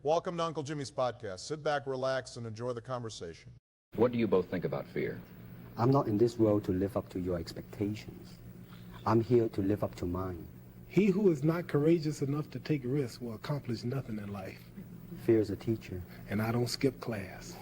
Welcome to Uncle Jimmy's podcast. Sit back, relax, and enjoy the conversation. What do you both think about fear? I'm not in this world to live up to your expectations. I'm here to live up to mine. He who is not courageous enough to take risks will accomplish nothing in life. Fear is a teacher. And I don't skip class.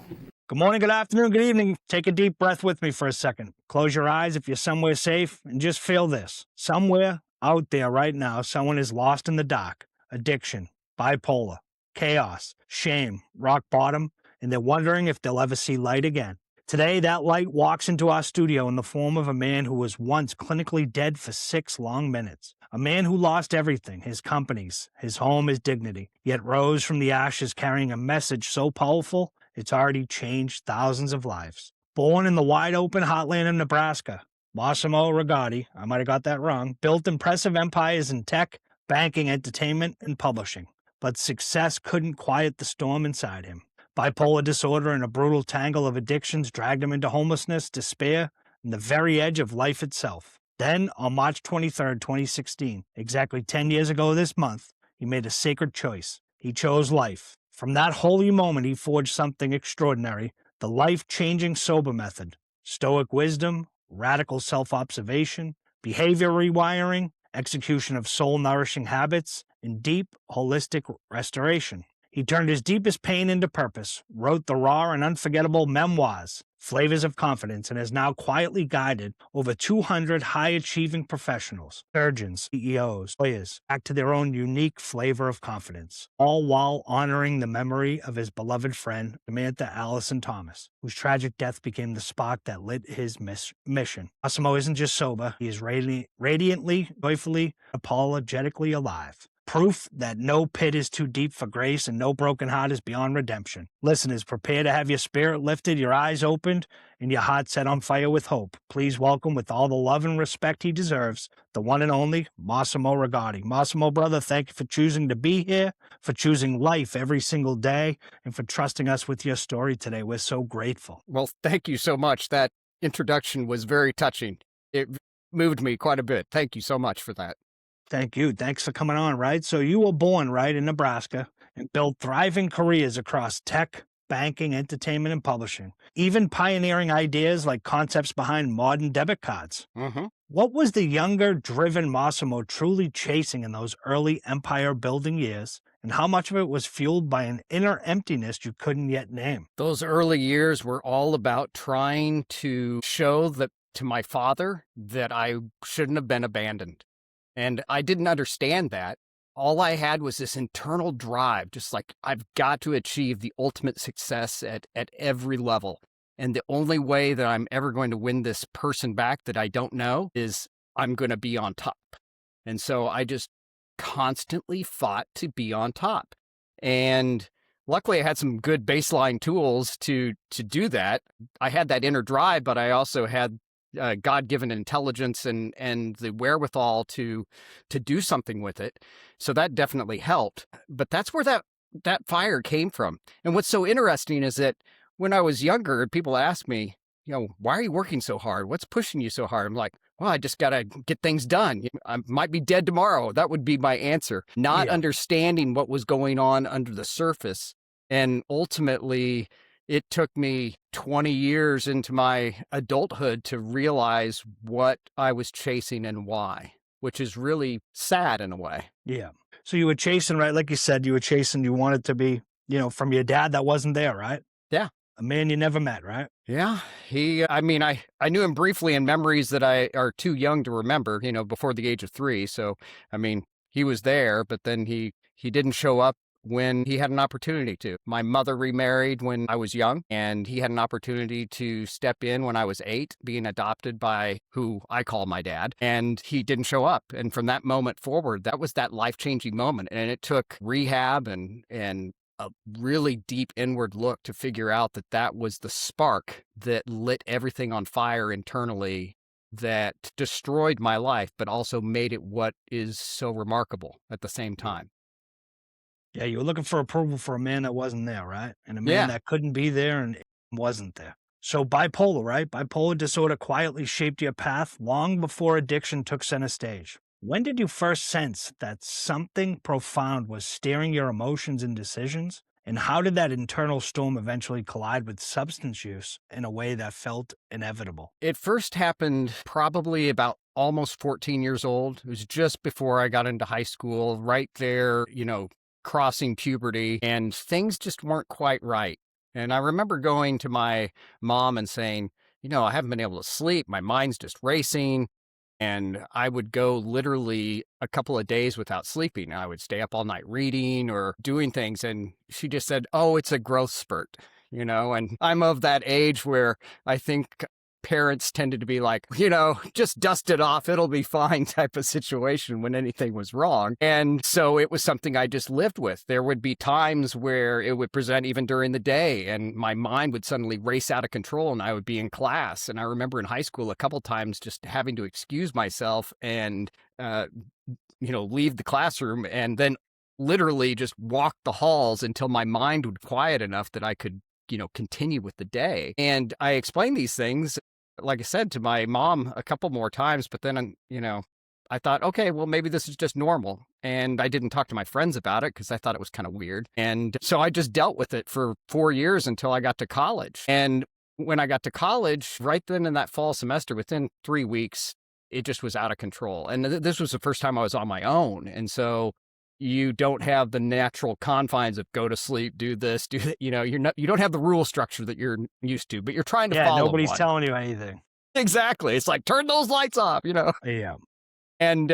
Good morning, good afternoon, good evening. Take a deep breath with me for a second. Close your eyes if you're somewhere safe and just feel this. Somewhere out there right now, someone is lost in the dark. Addiction, bipolar, chaos, shame, rock bottom, and they're wondering if they'll ever see light again. Today, that light walks into our studio in the form of a man who was once clinically dead for 6 long minutes. A man who lost everything, his companies, his home, his dignity, yet rose from the ashes carrying a message so powerful, it's already changed thousands of lives. Born in the wide-open heartland of Nebraska, Massimo Rigotti, I might have got that wrong, built impressive empires in tech, banking, entertainment, and publishing. But success couldn't quiet the storm inside him. Bipolar disorder and a brutal tangle of addictions dragged him into homelessness, despair, and the very edge of life itself. Then, on March 23rd, 2016, exactly 10 years ago this month, he made a sacred choice. He chose life. From that holy moment, he forged something extraordinary, the life-changing sober method, stoic wisdom, radical self-observation, behavior rewiring, execution of soul-nourishing habits, and deep, holistic restoration. He turned his deepest pain into purpose, wrote the raw and unforgettable memoirs, Flavors of Confidence, and has now quietly guided over 200 high-achieving professionals, surgeons, CEOs, lawyers, back to their own unique flavor of confidence, all while honoring the memory of his beloved friend, Samantha Allison Thomas, whose tragic death became the spark that lit his mission. Massimo isn't just sober, he is radiantly, joyfully, apologetically alive. Proof that no pit is too deep for grace and no broken heart is beyond redemption. Listeners, prepare to have your spirit lifted, your eyes opened, and your heart set on fire with hope. Please welcome, with all the love and respect he deserves, the one and only Massimo Rigotti. Massimo, brother, thank you for choosing to be here, for choosing life every single day, and for trusting us with your story today. We're so grateful. Well, thank you so much. That introduction was very touching. It moved me quite a bit. Thank you so much for that. Thank you. Thanks for coming on, right? So you were born, right, in Nebraska and built thriving careers across tech, banking, entertainment, and publishing, even pioneering ideas like concepts behind modern debit cards. Mm-hmm. What was the younger, driven Massimo truly chasing in those early empire-building years, and how much of it was fueled by an inner emptiness you couldn't yet name? Those early years were all about trying to show that to my father that I shouldn't have been abandoned. And I didn't understand that. All I had was this internal drive, just like, I've got to achieve the ultimate success at every level. And the only way that I'm ever going to win this person back that I don't know is I'm going to be on top. And so I just constantly fought to be on top. And luckily I had some good baseline tools to do that. I had that inner drive, but I also had God-given intelligence and the wherewithal to do something with it. So that definitely helped. But that's where that fire came from. And what's so interesting is that when I was younger, people asked me, why are you working so hard? What's pushing you so hard? I'm like, well, I just got to get things done. I might be dead tomorrow. That would be my answer. Not understanding what was going on under the surface. And ultimately, it took me 20 years into my adulthood to realize what I was chasing and why, which is really sad in a way. Yeah. So you were chasing, right? Like you said, you wanted to be, from your dad that wasn't there, right? Yeah. A man you never met, right? Yeah. I knew him briefly in memories that are too young to remember, before the age of 3. So, he was there, but then he didn't show up when he had an opportunity to. My mother remarried when I was young, and he had an opportunity to step in when I was 8, being adopted by who I call my dad, and he didn't show up. And from that moment forward, that was that life-changing moment. And it took rehab and a really deep inward look to figure out that was the spark that lit everything on fire internally, that destroyed my life, but also made it what is so remarkable at the same time. Yeah, you were looking for approval for a man that wasn't there, right? And a man that couldn't be there and wasn't there. So bipolar, right? Bipolar disorder quietly shaped your path long before addiction took center stage. When did you first sense that something profound was steering your emotions and decisions? And how did that internal storm eventually collide with substance use in a way that felt inevitable? It first happened probably about almost 14 years old. It was just before I got into high school, right there, crossing puberty, and things just weren't quite right. And I remember going to my mom and saying, I haven't been able to sleep. My mind's just racing. And I would go literally a couple of days without sleeping. I would stay up all night reading or doing things. And she just said, oh, it's a growth spurt, and I'm of that age where I think parents tended to be like, just dust it off. It'll be fine type of situation when anything was wrong. And so it was something I just lived with. There would be times where it would present even during the day and my mind would suddenly race out of control and I would be in class. And I remember in high school a couple times just having to excuse myself and, leave the classroom and then literally just walk the halls until my mind would quiet enough that I could continue with the day. And I explained these things, like I said, to my mom a couple more times, but then, I thought, okay, well, maybe this is just normal. And I didn't talk to my friends about it because I thought it was kind of weird. And so I just dealt with it for 4 years until I got to college. And when I got to college, right then in that fall semester, within 3 weeks, it just was out of control. And this was the first time I was on my own. And so you don't have the natural confines of go to sleep, do this, do that. You don't have the rule structure that you're used to, but you're trying to follow nobody's one. telling you anything. Exactly. It's like, turn those lights off, Yeah. And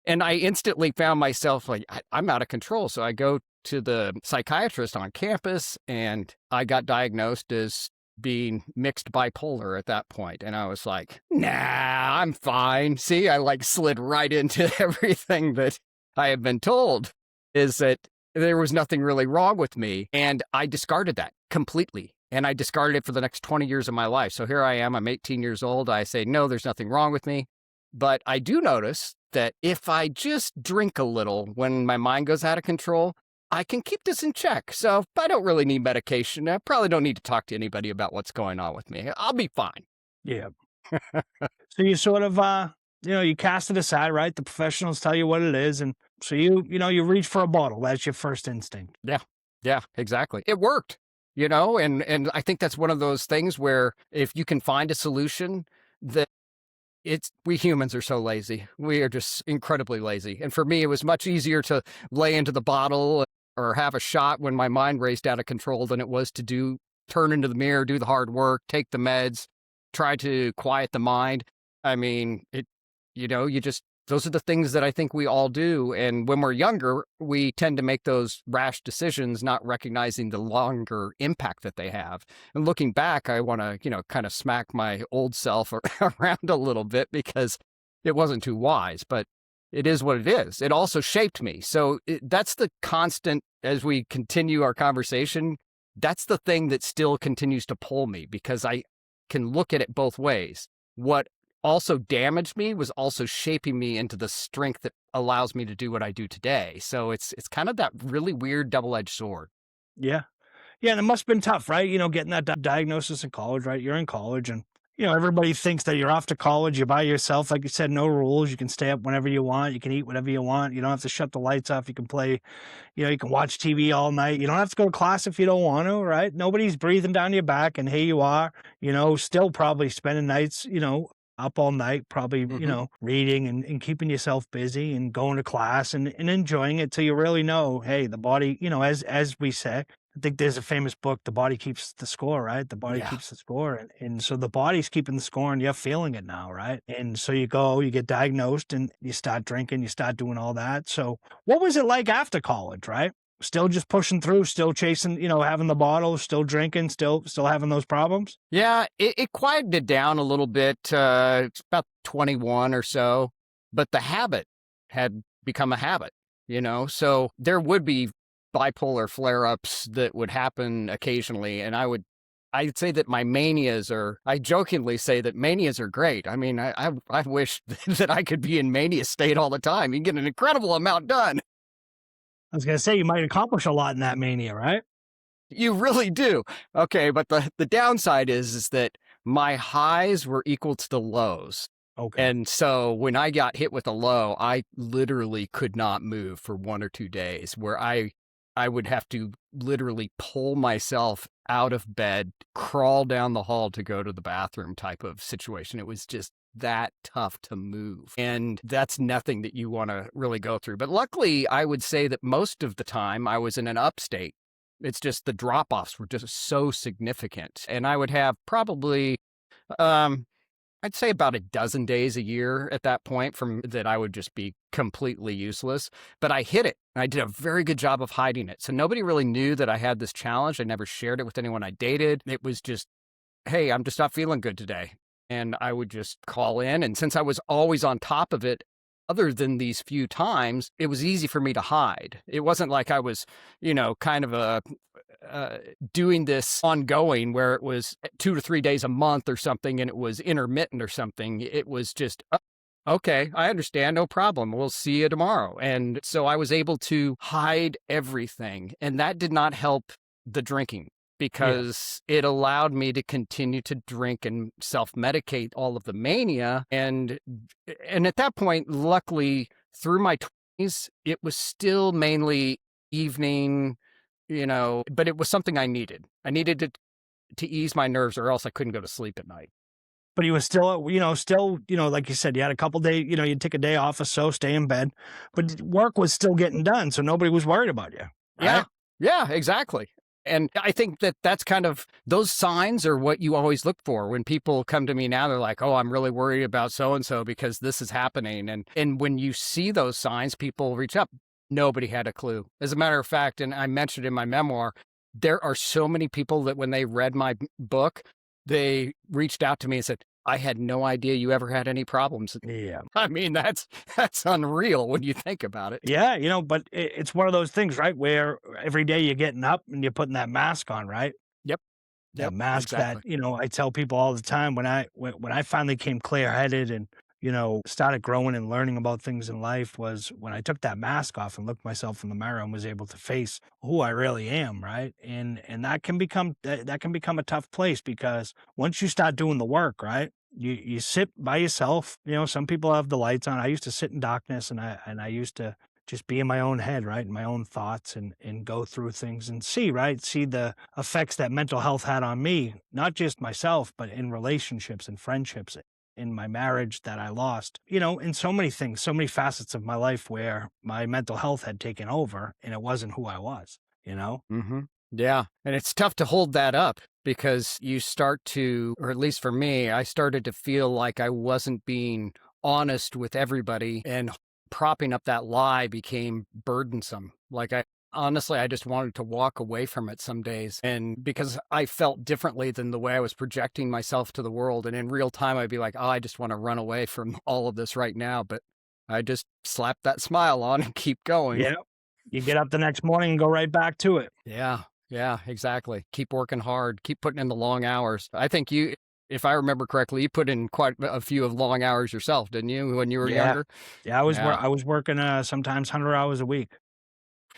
I instantly found myself like, I'm out of control. So I go to the psychiatrist on campus and I got diagnosed as being mixed bipolar at that point. And I was like, nah, I'm fine. See, I slid right into everything that I had been told, is that there was nothing really wrong with me. And I discarded that completely. And I discarded it for the next 20 years of my life. So here I am, I'm 18 years old. I say, no, there's nothing wrong with me. But I do notice that if I just drink a little when my mind goes out of control, I can keep this in check. So I don't really need medication. I probably don't need to talk to anybody about what's going on with me. I'll be fine. Yeah. So you sort of, you cast it aside, right? The professionals tell you what it is. And so you reach for a bottle. That's your first instinct. Yeah, exactly. It worked, and I think that's one of those things where if you can find a solution that we humans are so lazy. We are just incredibly lazy. And for me, it was much easier to lay into the bottle or have a shot when my mind raced out of control than it was to turn into the mirror, do the hard work, take the meds, try to quiet the mind. I mean, those are the things that I think we all do. And when we're younger, we tend to make those rash decisions, not recognizing the longer impact that they have. And looking back, I want to, kind of smack my old self around a little bit because it wasn't too wise, but it is what it is. It also shaped me. So that's the constant as we continue our conversation. That's the thing that still continues to pull me because I can look at it both ways. What also damaged me was also shaping me into the strength that allows me to do what I do today. So it's kind of that really weird double-edged sword. Yeah. Yeah, and it must have been tough, right? Getting that diagnosis in college, right? You're in college and, everybody thinks that you're off to college, you're by yourself. Like you said, no rules. You can stay up whenever you want. You can eat whatever you want. You don't have to shut the lights off. You can play, you can watch TV all night. You don't have to go to class if you don't want to, right? Nobody's breathing down your back. And here you are, still probably spending nights, up all night, probably, reading and keeping yourself busy and going to class and enjoying it till you really know, hey, the body, as we say, I think there's a famous book, The Body Keeps the Score, right? The body keeps the score. And so the body's keeping the score and you're feeling it now, right? And so you get diagnosed and you start drinking, you start doing all that. So what was it like after college, right? Still just pushing through, still chasing, having the bottle, still drinking, still having those problems? Yeah, it quieted down a little bit. It's about 21 or so, but the habit had become a habit, so there would be bipolar flare-ups that would happen occasionally. And I'd say that I jokingly say that manias are great. I mean, I wish that I could be in mania state all the time. You get an incredible amount done. I was going to say, you might accomplish a lot in that mania, right? You really do. Okay, but the downside is that my highs were equal to the lows. Okay. And so when I got hit with a low, I literally could not move for 1 or 2 days, where I would have to literally pull myself out of bed, crawl down the hall to go to the bathroom type of situation. It was just that tough to move. And that's nothing that you want to really go through. But luckily, I would say that most of the time I was in an upstate. It's just the drop-offs were just so significant. And I would have probably I'd say about a dozen days a year at that point from that I would just be completely useless. But I hid it. And I did a very good job of hiding it. So nobody really knew that I had this challenge. I never shared it with anyone I dated. It was just, hey, I'm just not feeling good today. And I would just call in. And since I was always on top of it, other than these few times, it was easy for me to hide. It wasn't like I was, kind of doing this ongoing where it was 2 to 3 days a month or something and it was intermittent or something. It was just, okay, I understand, no problem. We'll see you tomorrow. And so I was able to hide everything. And that did not help the drinking because it allowed me to continue to drink and self-medicate all of the mania. And at that point, luckily, through my 20s, it was still mainly evening, but it was something I needed. I needed to ease my nerves or else I couldn't go to sleep at night. But he was still, like you said, you had a couple days, you'd take a day off or so, stay in bed, but work was still getting done. So nobody was worried about you. Right? Yeah, exactly. And I think that that's kind of, those signs are what you always look for. When people come to me now, they're like, oh, I'm really worried about so-and-so because this is happening. And when you see those signs, people reach up. Nobody had a clue. As a matter of fact, and I mentioned in my memoir, there are so many people that when they read my book, they reached out to me and said, I had no idea you ever had any problems. Yeah. I mean, that's unreal when you think about it. Yeah, but it's one of those things, right, where every day you're getting up and you're putting that mask on, right? Yep. That mask exactly. that, I tell people all the time when I finally came clear-headed and, started growing and learning about things in life was when I took that mask off and looked myself in the mirror and was able to face who I really am, right? And that can become a tough place because once you start doing the work, right? You sit by yourself. Some people have the lights on. I used to sit in darkness and I used to just be in my own head, right? In my own thoughts and go through things and see the effects that mental health had on me, not just myself, but in relationships and friendships, in my marriage that I lost, in so many things, so many facets of my life where my mental health had taken over and it wasn't who I was, Mm-hmm. Yeah. And it's tough to hold that up because you start to, or at least for me, I started to feel like I wasn't being honest with everybody and propping up that lie became burdensome. Like honestly, I just wanted to walk away from it some days. And because I felt differently than the way I was projecting myself to the world. And in real time, I'd be like, oh, I just want to run away from all of this right now. But I just slap that smile on and keep going. Yeah. You get up the next morning and go right back to it. Yeah, exactly. Keep working hard. Keep putting in the long hours. I think you, if I remember correctly, you put in quite a few of long hours yourself, didn't you, when you were younger? Yeah, I was working sometimes 100 hours a week.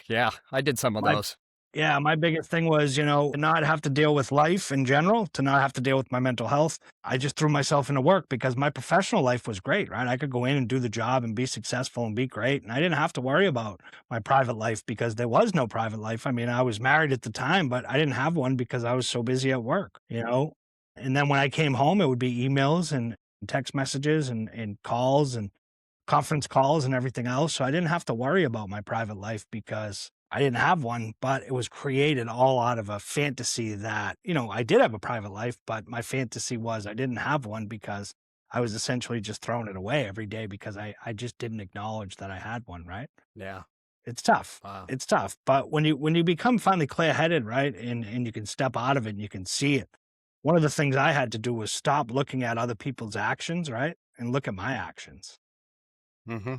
Yeah, I did some of those. Yeah, my biggest thing was, to not have to deal with life in general, to not have to deal with my mental health. I just threw myself into work because my professional life was great, right? I could go in and do the job and be successful and be great. And I didn't have to worry about my private life because there was no private life. I mean, I was married at the time, but I didn't have one because I was so busy at work, And then when I came home, it would be emails and text messages and calls and conference calls and everything else. So I didn't have to worry about my private life because I didn't have one, but it was created all out of a fantasy that, I did have a private life, but my fantasy was I didn't have one because I was essentially just throwing it away every day because I just didn't acknowledge that I had one, right? Yeah. It's tough. Wow. It's tough. But when you become finally clear-headed, right, and you can step out of it and you can see it, one of the things I had to do was stop looking at other people's actions, right, and look at my actions. Mm-hmm.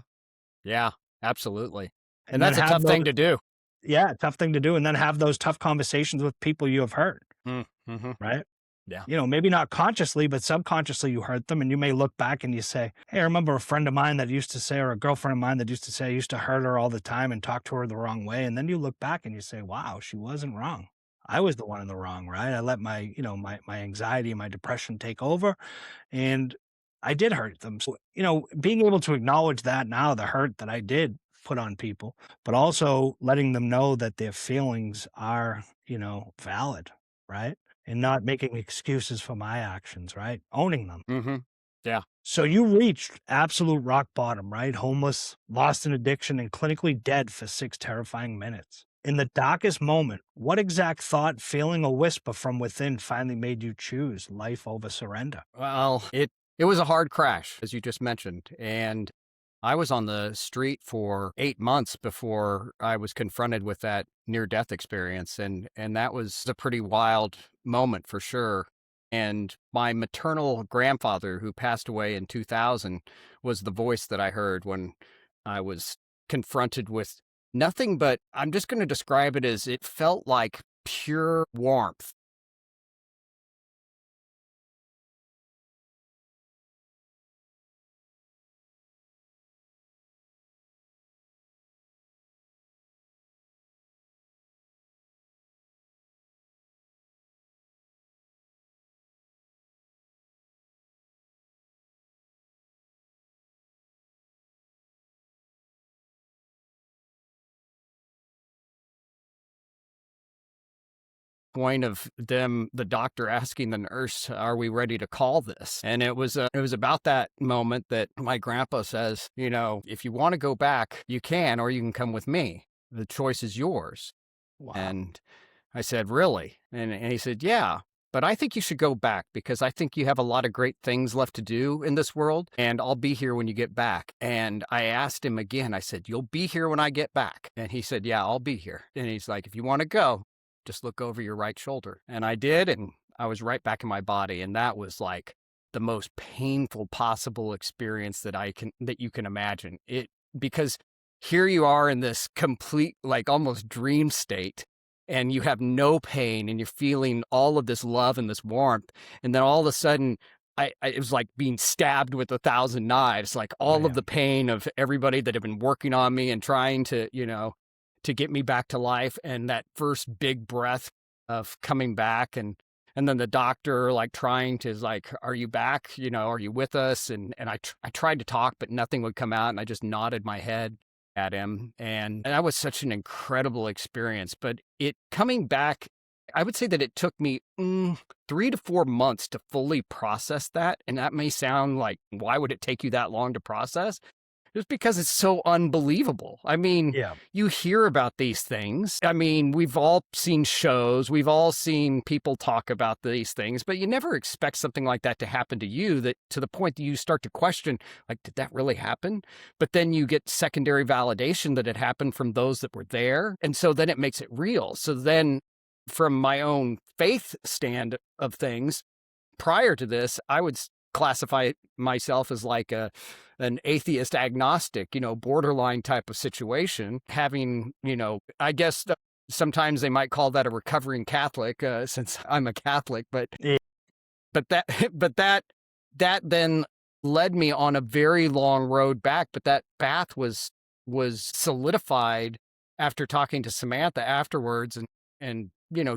Yeah, absolutely. And that's a tough thing to do. Yeah, tough thing to do. And then have those tough conversations with people you have hurt, Mm-hmm. right? Yeah. Maybe not consciously, but subconsciously you hurt them. And you may look back and you say, hey, I remember a friend of mine that used to say, or a girlfriend of mine that used to say, I used to hurt her all the time and talk to her the wrong way. And then you look back and you say, wow, she wasn't wrong. I was the one in the wrong, right? I let my, my anxiety and my depression take over. And I did hurt them. So, being able to acknowledge that now, the hurt that I did put on people, but also letting them know that their feelings are, valid, right? And not making excuses for my actions, right? Owning them. Mm-hmm. Yeah. So you reached absolute rock bottom, right? Homeless, lost in addiction, and clinically dead for 6 terrifying minutes. In the darkest moment, what exact thought, feeling, or whisper from within finally made you choose life over surrender? Well, it was a hard crash, as you just mentioned. And I was on the street for 8 months before I was confronted with that near-death experience. And that was a pretty wild moment for sure. And my maternal grandfather, who passed away in 2000, was the voice that I heard when I was confronted with nothing but, I'm just going to describe it as, it felt like pure warmth. Point of them, the doctor asking the nurse, "Are we ready to call this?" And it was about that moment that my grandpa says, if you want to go back, you can, or you can come with me. The choice is yours. Wow. And I said, "Really?" And he said, "Yeah, but I think you should go back because I think you have a lot of great things left to do in this world, and I'll be here when you get back." And I asked him again, I said, "You'll be here when I get back?" And he said, "Yeah, I'll be here." And he's like, "If you want to go, just look over your right shoulder." And I did, and I was right back in my body. And that was like the most painful possible experience that you can imagine. Because here you are in this complete, like almost dream state, and you have no pain, and you're feeling all of this love and this warmth. And then all of a sudden, it was like being stabbed with 1,000 knives, like all of the pain of everybody that had been working on me and trying to, to get me back to life. And that first big breath of coming back, and then the doctor like trying to like, "Are you back? Are you with us?" And I tried to talk, but nothing would come out. And I just nodded my head at him. And that was such an incredible experience. But it coming back, I would say that it took me 3 to 4 months to fully process that. And that may sound like, why would it take you that long to process? Just because it's so unbelievable. I mean, you hear about these things. I mean, we've all seen shows. We've all seen people talk about these things, but you never expect something like that to happen to you, that to the point that you start to question, like, did that really happen? But then you get secondary validation that it happened from those that were there. And so then it makes it real. So then from my own faith stand of things, prior to this, I would classify myself as like an atheist agnostic, borderline type of situation, having, I guess sometimes they might call that a recovering Catholic, since I'm a Catholic, but that then led me on a very long road back. But that path was solidified after talking to Samantha afterwards, and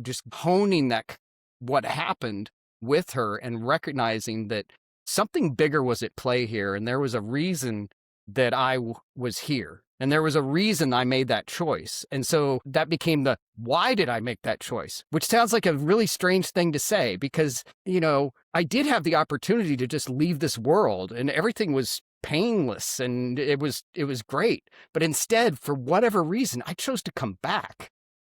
just honing that, what happened with her, and recognizing that something bigger was at play here. And there was a reason that I was here. And there was a reason I made that choice. And so that became the, why did I make that choice? Which sounds like a really strange thing to say, because, I did have the opportunity to just leave this world and everything was painless and it was great. But instead, for whatever reason, I chose to come back.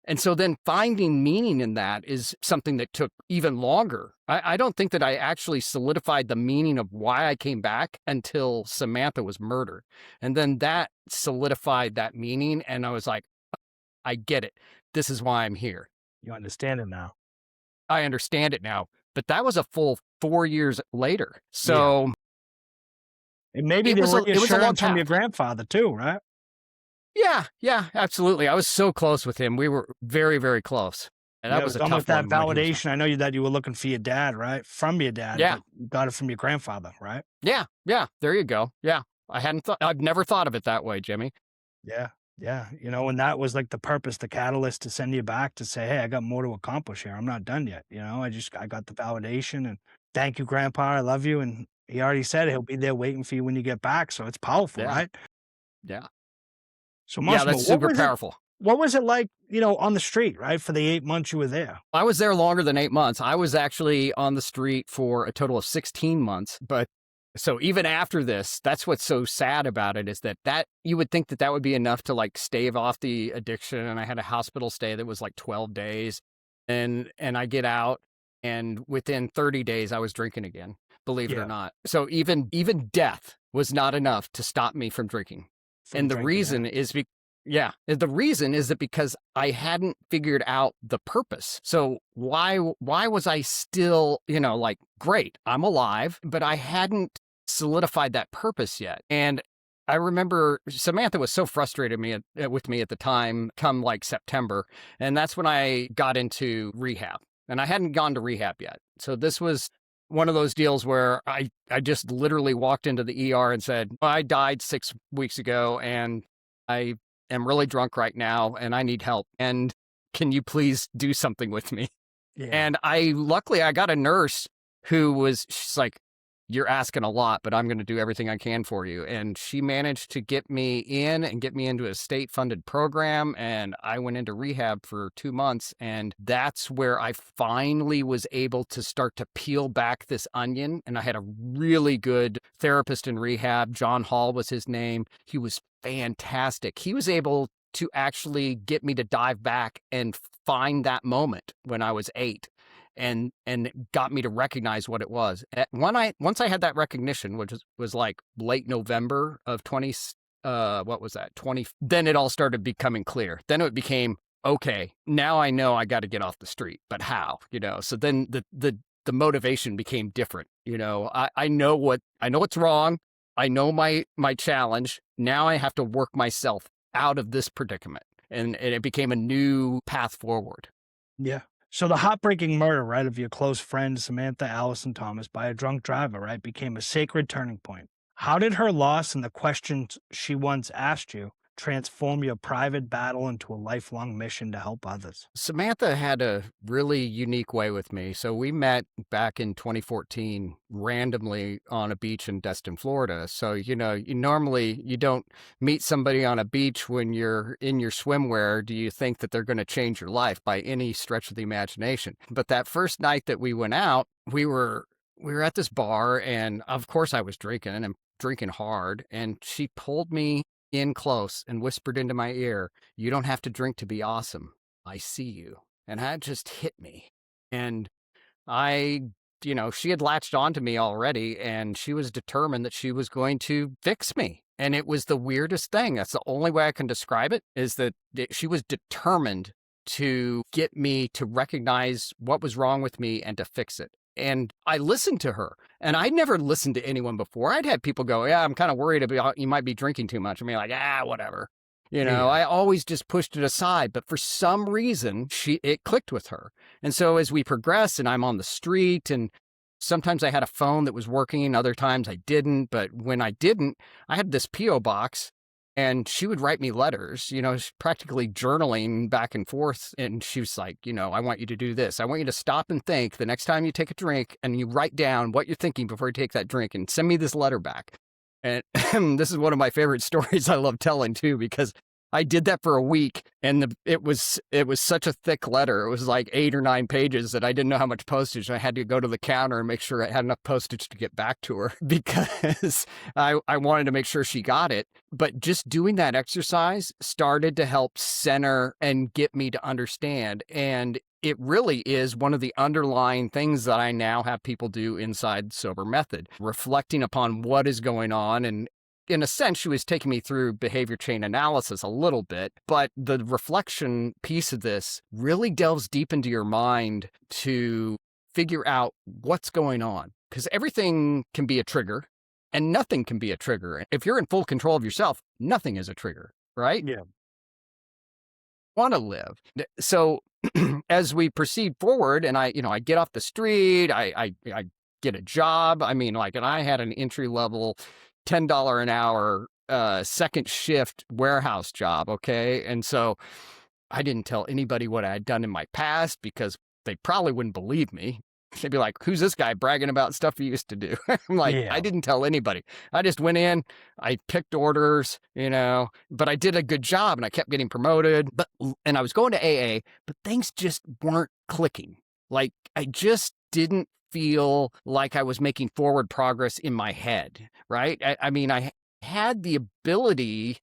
And so then finding meaning in that is something that took even longer. I don't think that I actually solidified the meaning of why I came back until Samantha was murdered. And then that solidified that meaning. And I was like, I get it. This is why I'm here. You understand it now. I understand it now. But that was a full 4 years later. So and maybe it there was were a long reassurance from path. your grandfather too, right? Yeah, absolutely. I was so close with him. We were very, very close. And that was a tough with that one when he was- validation. I know that you were looking for your dad, right? From your dad. Yeah. But you got it from your grandfather, right? Yeah. There you go. Yeah. I've never thought of it that way, Jimmy. Yeah. And that was like the purpose, the catalyst to send you back to say, hey, I got more to accomplish here. I'm not done yet. I got the validation, and thank you, Grandpa. I love you. And He already said he'll be there waiting for you when you get back. So it's powerful, Yeah. right? Yeah. So Yeah, Massimo, that's super powerful. what was it like, on the street, right? For the 8 months you were there? I was there longer than 8 months. I was actually on the street for a total of 16 months. But so even after this, that's what's so sad about it is that you would think that would be enough to like stave off the addiction. And I had a hospital stay that was like 12 days and I get out and within 30 days I was drinking again, believe it Yeah. or not. So even death was not enough to stop me from drinking. From And the drinking, reason is the reason is that because I hadn't figured out the purpose. So why was I still, like, great, I'm alive, but I hadn't solidified that purpose yet. And I remember Samantha was so frustrated with me at the time, come like September. And that's when I got into rehab. And I hadn't gone to rehab yet. So this was one of those deals where I just literally walked into the ER and said, I died 6 weeks ago and I am really drunk right now and I need help. And can you please do something with me? Yeah. And luckily I got a nurse she's like, you're asking a lot, but I'm going to do everything I can for you. And she managed to get me in and get me into a state funded program. And I went into rehab for 2 months. And that's where I finally was able to start to peel back this onion. And I had a really good therapist in rehab. John Hall was his name. He was fantastic. He was able to actually get me to dive back and find that moment when I was 8. And got me to recognize what it was. Once I had that recognition, which was like late November of 20, what was that? 20. Then it all started becoming clear. Then it became, okay, now I know I got to get off the street, but how? So then the motivation became different. I know what's wrong. I know my challenge. Now I have to work myself out of this predicament, and it became a new path forward. Yeah. So the heartbreaking murder, right, of your close friend, Samantha Allison Thomas, by a drunk driver, right, became a sacred turning point. How did her loss and the questions she once asked you transform your private battle into a lifelong mission to help others? Samantha had a really unique way with me. So we met back in 2014 randomly on a beach in Destin, Florida. So, you normally you don't meet somebody on a beach when you're in your swimwear. Do you think that they're going to change your life by any stretch of the imagination? But that first night that we went out, we were at this bar and of course I was drinking and drinking hard. And she pulled me in close and whispered into my ear, you don't have to drink to be awesome. I see you. And that just hit me. And she had latched onto me already and she was determined that she was going to fix me. And it was the weirdest thing. That's the only way I can describe it, is that she was determined to get me to recognize what was wrong with me and to fix it. And I listened to her, and I'd never listened to anyone before. I'd had people go, yeah, I'm kind of worried about you might be drinking too much. I mean, like, whatever. Yeah. I always just pushed it aside. But for some reason, it clicked with her. And so as we progressed and I'm on the street, and sometimes I had a phone that was working, other times I didn't. But when I didn't, I had this P.O. box. And she would write me letters, practically journaling back and forth. And she was like, I want you to do this. I want you to stop and think the next time you take a drink and you write down what you're thinking before you take that drink and send me this letter back. And this is one of my favorite stories I love telling too, because I did that for a week and it was such a thick letter. It was like 8 or 9 pages that I didn't know how much postage. I had to go to the counter and make sure I had enough postage to get back to her because I wanted to make sure she got it. But just doing that exercise started to help center and get me to understand. And it really is one of the underlying things that I now have people do inside Sober Method, reflecting upon what is going on. And in a sense, she was taking me through behavior chain analysis a little bit, but the reflection piece of this really delves deep into your mind to figure out what's going on, because everything can be a trigger and nothing can be a trigger. If you're in full control of yourself, nothing is a trigger, right? Yeah. Want to live. So as we proceed forward and I get off the street, I get a job. I mean, and I had an entry level $10 an hour second shift warehouse job, okay? And so I didn't tell anybody what I had done in my past because they probably wouldn't believe me. They'd be like, who's this guy bragging about stuff he used to do? I'm like, Yeah. I didn't tell anybody. I just went in, I picked orders, but I did a good job and I kept getting promoted. And I was going to AA, but things just weren't clicking. Like, I just didn't feel like I was making forward progress in my head, right? I mean, I had the ability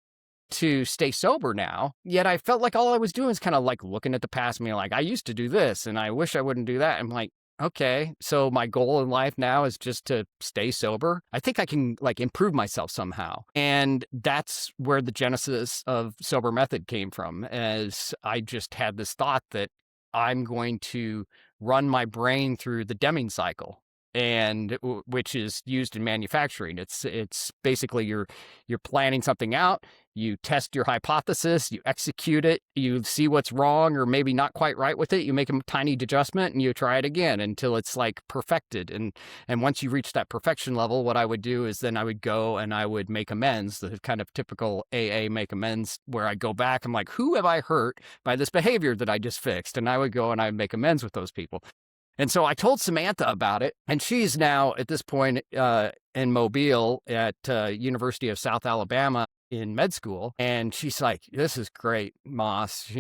to stay sober now, yet I felt like all I was doing is kind of like looking at the past, and being like, I used to do this and I wish I wouldn't do that. I'm like, okay, so my goal in life now is just to stay sober. I think I can like improve myself somehow. And that's where the genesis of Sober Method came from, as I just had this thought that I'm going to run my brain through the Deming cycle, and which is used in manufacturing. It's basically you're planning something out, you test your hypothesis, you execute it, you see what's wrong or maybe not quite right with it, you make a tiny adjustment and you try it again until it's like perfected. And once you reach that perfection level, what I would do is then I would go and I would make amends, the kind of typical AA make amends, where I go back, I'm like, who have I hurt by this behavior that I just fixed? And I would go and I would make amends with those people. And so I told Samantha about it, and she's now at this point in Mobile at University of South Alabama in med school. And she's like, this is great, Moss.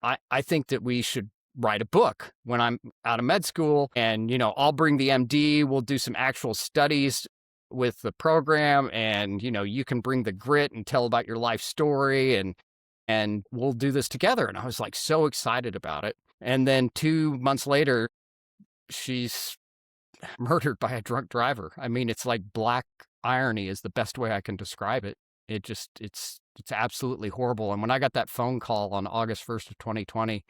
I think that we should write a book when I'm out of med school, and, I'll bring the MD, we'll do some actual studies with the program, and, you can bring the grit and tell about your life story, and we'll do this together. And I was like so excited about it. And then 2 months later, she's murdered by a drunk driver. I mean, it's like black irony is the best way I can describe it. It's absolutely horrible. And when I got that phone call on August 1st of 2020,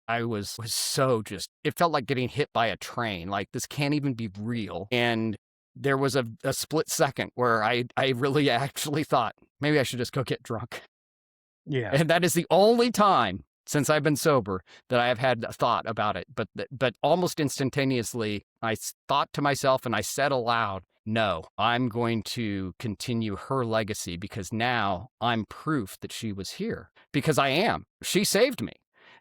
I was so it felt like getting hit by a train. Like, this can't even be real. And there was a split second where I really actually thought, maybe I should just go get drunk. Yeah. And that is the only time since I've been sober that I have had a thought about it. But almost instantaneously, I thought to myself and I said aloud, no, I'm going to continue her legacy, because now I'm proof that she was here, because I am. She saved me.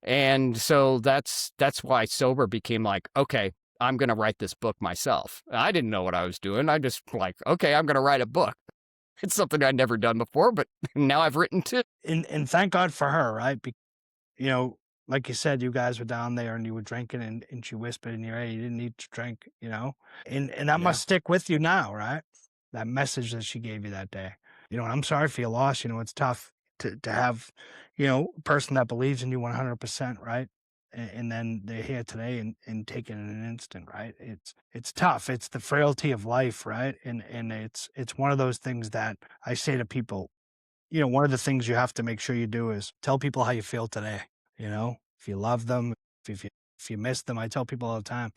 And so that's why sober became like, okay, I'm going to write this book myself. I didn't know what I was doing. I just like, okay, I'm going to write a book. It's something I'd never done before, but now I've written two. And thank God for her, right? Like you said, you guys were down there and you were drinking, and she whispered in your ear, you didn't need to drink, and that must stick with you now, right? That message that she gave you that day. And I'm sorry for your loss. It's tough to have, a person that believes in you 100%, right? And then they're here today and take it in an instant, right? It's tough. It's the frailty of life, right? And it's one of those things that I say to people, one of the things you have to make sure you do is tell people how you feel today. If you love them, if you miss them. I tell people all the time,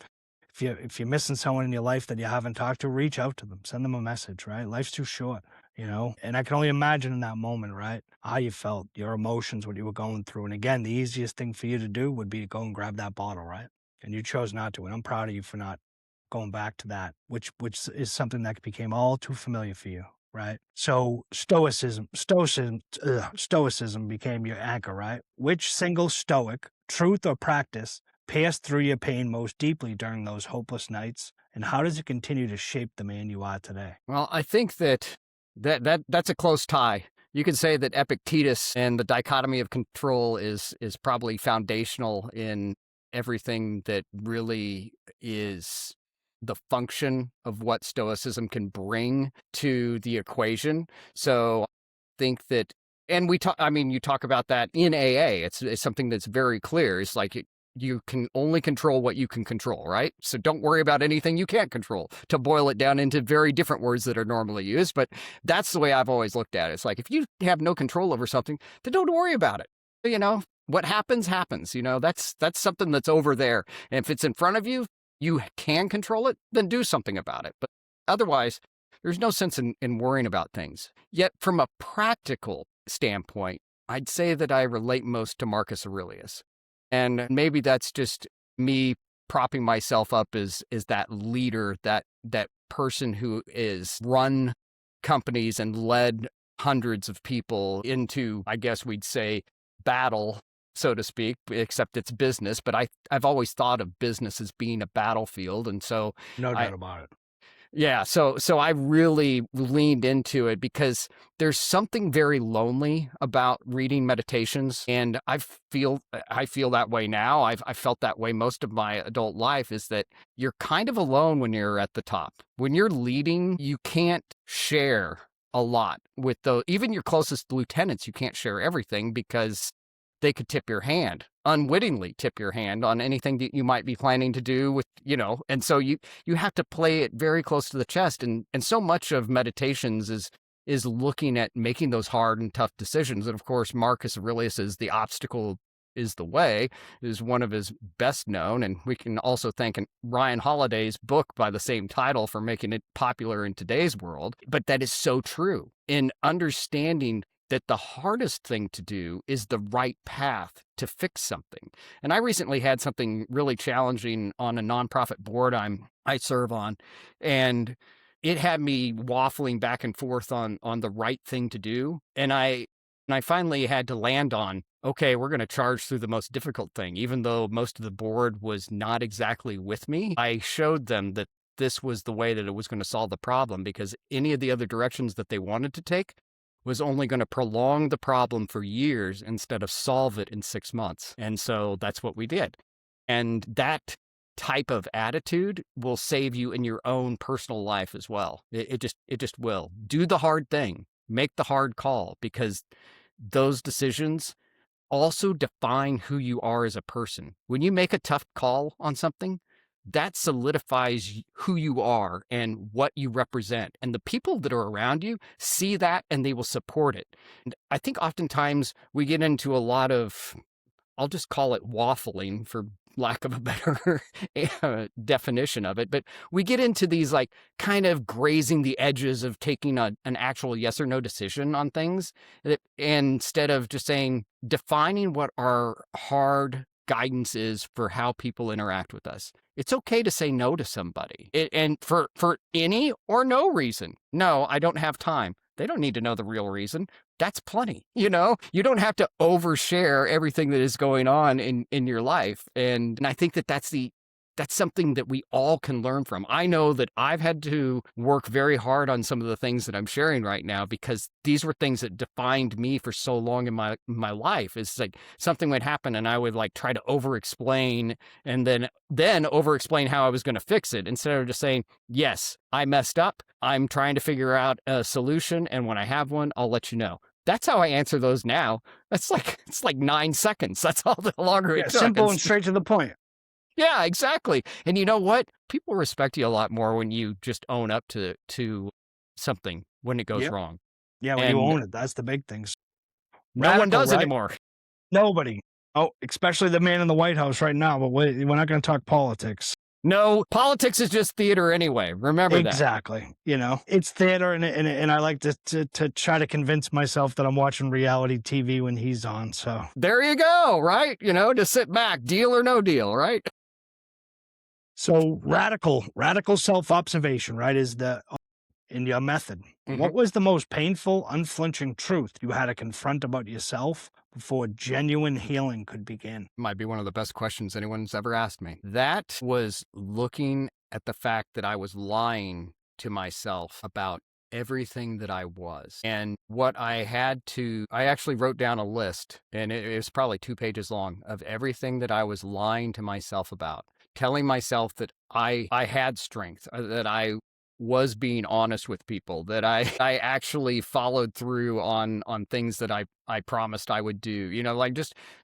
if you're missing someone in your life that you haven't talked to, reach out to them, send them a message, right? Life's too short, and I can only imagine in that moment, right, how you felt, your emotions, what you were going through. And again, the easiest thing for you to do would be to go and grab that bottle, right? And you chose not to. And I'm proud of you for not going back to that, which is something that became all too familiar for you. Right. So Stoicism became your anchor, right? Which single Stoic truth or practice passed through your pain most deeply during those hopeless nights? And how does it continue to shape the man you are today? Well, I think that's a close tie. You could say that Epictetus and the dichotomy of control is probably foundational in everything that really is the function of what Stoicism can bring to the equation. So I think that, and you talk about that in AA. It's something that's very clear. It's like you can only control what you can control, right? So don't worry about anything you can't control, to boil it down into very different words that are normally used. But that's the way I've always looked at it. It's like, if you have no control over something, then don't worry about it. What happens. That's something that's over there. And if it's in front of you, you can control it, then do something about it. But otherwise, there's no sense in worrying about things. Yet from a practical standpoint, I'd say that I relate most to Marcus Aurelius. And maybe that's just me propping myself up as that leader, that person who is run companies and led hundreds of people into, I guess we'd say, battle so to speak, except it's business. But I've always thought of business as being a battlefield. And so No doubt about it. yeah, so I really leaned into it because there's something very lonely about reading meditations, and I feel that way now. I've felt that way most of my adult life, is that you're kind of alone when you're at the top. When you're leading, you can't share a lot with even your closest lieutenants. You can't share everything because they could tip your hand, unwittingly tip your hand on anything that you might be planning to do with, and so you have to play it very close to the chest. And so much of meditations is looking at making those hard and tough decisions. And of course, Marcus Aurelius's The Obstacle is the Way is one of his best known. And we can also thank Ryan Holiday's book by the same title for making it popular in today's world. But that is so true in understanding that the hardest thing to do is the right path to fix something. And I recently had something really challenging on a nonprofit board I serve on, and it had me waffling back and forth on the right thing to do. And I finally had to land on, okay, we're going to charge through the most difficult thing. Even though most of the board was not exactly with me, I showed them that this was the way that it was going to solve the problem, because any of the other directions that they wanted to take was only going to prolong the problem for years instead of solve it in 6 months. And so that's what we did. And that type of attitude will save you in your own personal life as well. It just will. Do the hard thing. Make the hard call, because those decisions also define who you are as a person. When you make a tough call on something, that solidifies who you are and what you represent. And the people that are around you see that, and they will support it. And I think oftentimes we get into a lot of, I'll just call it waffling for lack of a better definition of it. But we get into these like kind of grazing the edges of taking an actual yes or no decision on things, instead of just saying, defining what our hard guidance is for how people interact with us. It's okay to say no to somebody, and for any or no reason. No, I don't have time. They don't need to know the real reason. That's plenty. You don't have to overshare everything that is going on in your life. And I think that's something that we all can learn from. I know that I've had to work very hard on some of the things that I'm sharing right now, because these were things that defined me for so long in my life. It's like something would happen and I would like try to over-explain, and then over-explain how I was going to fix it, instead of just saying, yes, I messed up. I'm trying to figure out a solution, and when I have one, I'll let you know. That's how I answer those now. It's like 9 seconds. That's all the longer it took. Simple and straight to the point. Yeah, exactly. And you know what? People respect you a lot more when you just own up to something when it goes wrong. Yeah, when you own it, that's the big thing. No one does right? anymore. Nobody. Oh, especially the man in the White House right now. But we're not going to talk politics. No, politics is just theater anyway. Remember that. Exactly. It's theater, and I like to try to convince myself that I'm watching reality TV when he's on. So there you go, right? Just sit back, deal or no deal, right? So radical self-observation, right, is in your method. Mm-hmm. What was the most painful, unflinching truth you had to confront about yourself before genuine healing could begin? Might be one of the best questions anyone's ever asked me. That was looking at the fact that I was lying to myself about everything that I was. And what I actually wrote down a list, and it was probably 2 pages long, of everything that I was lying to myself about. Telling myself that I had strength, that I was being honest with people, that I actually followed through on things that I promised I would do.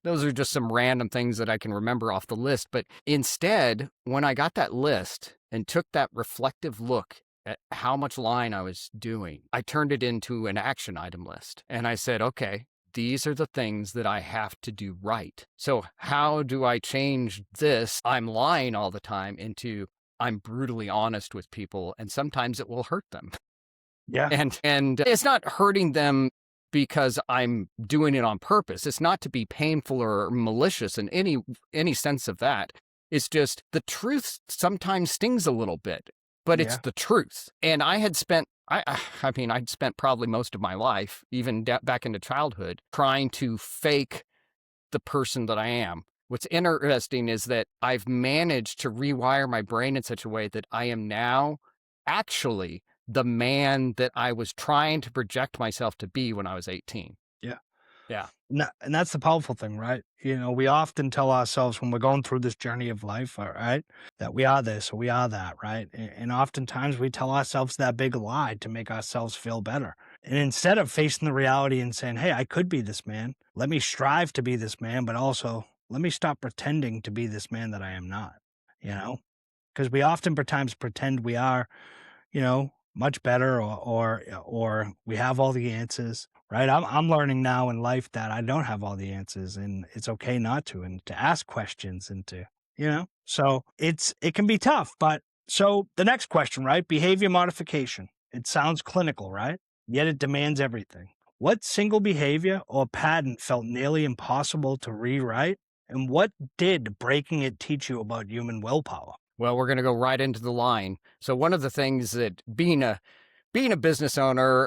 Those are just some random things that I can remember off the list. But instead, when I got that list and took that reflective look at how much lying I was doing, I turned it into an action item list. And I said, okay, these are the things that I have to do right. So how do I change this? I'm lying all the time into I'm brutally honest with people, and sometimes it will hurt them. Yeah. And it's not hurting them because I'm doing it on purpose. It's not to be painful or malicious in any sense of that. It's just the truth sometimes stings a little bit, but it's the truth. And I had spent I'd spent probably most of my life, even back into childhood, trying to fake the person that I am. What's interesting is that I've managed to rewire my brain in such a way that I am now actually the man that I was trying to project myself to be when I was 18. Yeah. Yeah. And that's the powerful thing, right? We often tell ourselves when we're going through this journey of life, all right, that we are this or we are that, right? And oftentimes we tell ourselves that big lie to make ourselves feel better. And instead of facing the reality and saying, hey, I could be this man, let me strive to be this man, but also let me stop pretending to be this man that I am not, because we oftentimes pretend we are, much better or we have all the answers, right? I'm learning now in life that I don't have all the answers, and it's okay not to, and to ask questions and to, so it can be tough. But so the next question, right? Behavior modification. It sounds clinical, right? Yet it demands everything. What single behavior or pattern felt nearly impossible to rewrite? And what did breaking it teach you about human willpower? Well, we're going to go right into the line. So one of the things that being a business owner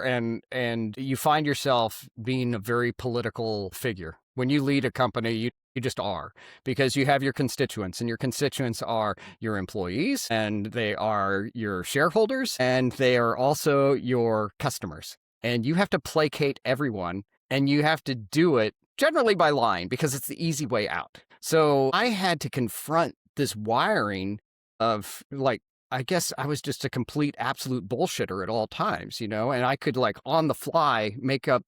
and you find yourself being a very political figure. When you lead a company, you just are, because you have your constituents, and your constituents are your employees, and they are your shareholders, and they are also your customers. And you have to placate everyone, and you have to do it generally by lying, because it's the easy way out. So I had to confront this wiring of, like, I guess I was just a complete absolute bullshitter at all times, and I could, like, on the fly make up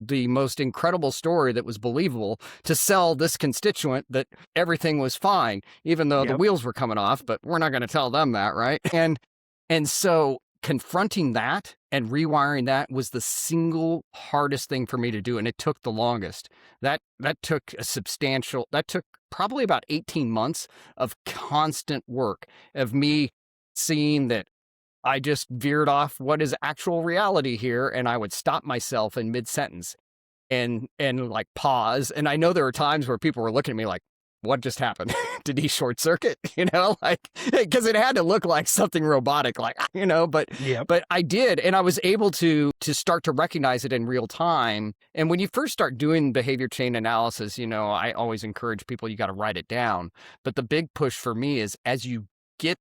the most incredible story that was believable to sell this constituent that everything was fine, even though the wheels were coming off, but we're not going to tell them that, right? And so confronting that and rewiring that was the single hardest thing for me to do, and it took the longest. That took probably about 18 months of constant work, of me seeing that I just veered off what is actual reality here, and I would stop myself in mid-sentence and like pause. And I know there were times where people were looking at me like, what just happened? Did he short circuit? Like, because it had to look like something robotic, like, but I did. And I was able to start to recognize it in real time. And when you first start doing behavior chain analysis, I always encourage people, you got to write it down. But the big push for me is, as you get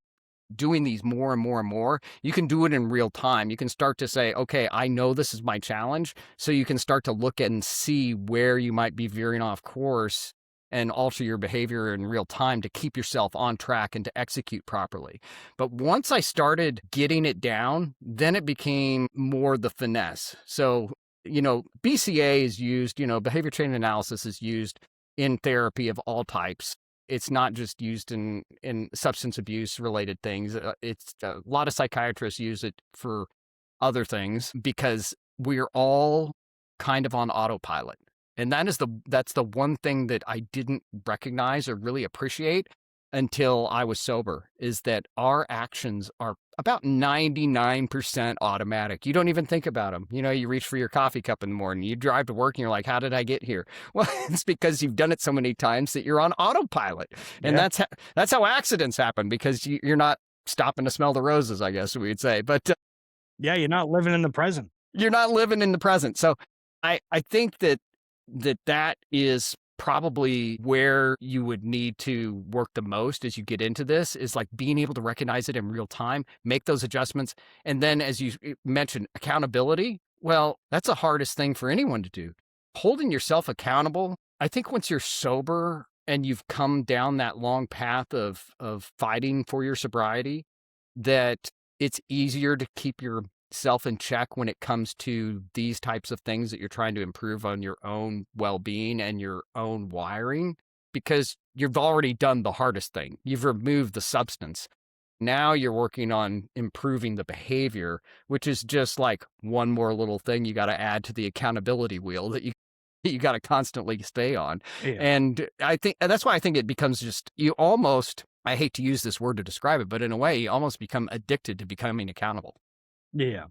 doing these more and more and more, you can do it in real time. You can start to say, okay, I know this is my challenge. So you can start to look at and see where you might be veering off course and alter your behavior in real time to keep yourself on track and to execute properly. But once I started getting it down, then it became more the finesse. So, BCA is used, behavior chain analysis is used in therapy of all types. It's not just used in substance abuse related things. It's a lot of psychiatrists use it for other things, because we're all kind of on autopilot. And that's the one thing that I didn't recognize or really appreciate until I was sober, is that our actions are about 99% automatic. You don't even think about them. You reach for your coffee cup in the morning, you drive to work, and you're like, how did I get here? Well, it's because you've done it so many times that you're on autopilot. And that's how accidents happen, because you're not stopping to smell the roses, I guess we'd say. But you're not living in the present. You're not living in the present. So I think that is probably where you would need to work the most as you get into this, is like being able to recognize it in real time, make those adjustments. And then, as you mentioned, accountability. Well, that's the hardest thing for anyone to do. Holding yourself accountable. I think once you're sober and you've come down that long path of fighting for your sobriety, that it's easier to keep yourself in check when it comes to these types of things that you're trying to improve on your own well-being and your own wiring, because you've already done the hardest thing. You've removed the substance. Now you're working on improving the behavior, which is just like one more little thing you got to add to the accountability wheel that you got to constantly stay on. Yeah. And I think that's why I think it becomes just, you almost, I hate to use this word to describe it, but in a way you almost become addicted to becoming accountable. Yeah.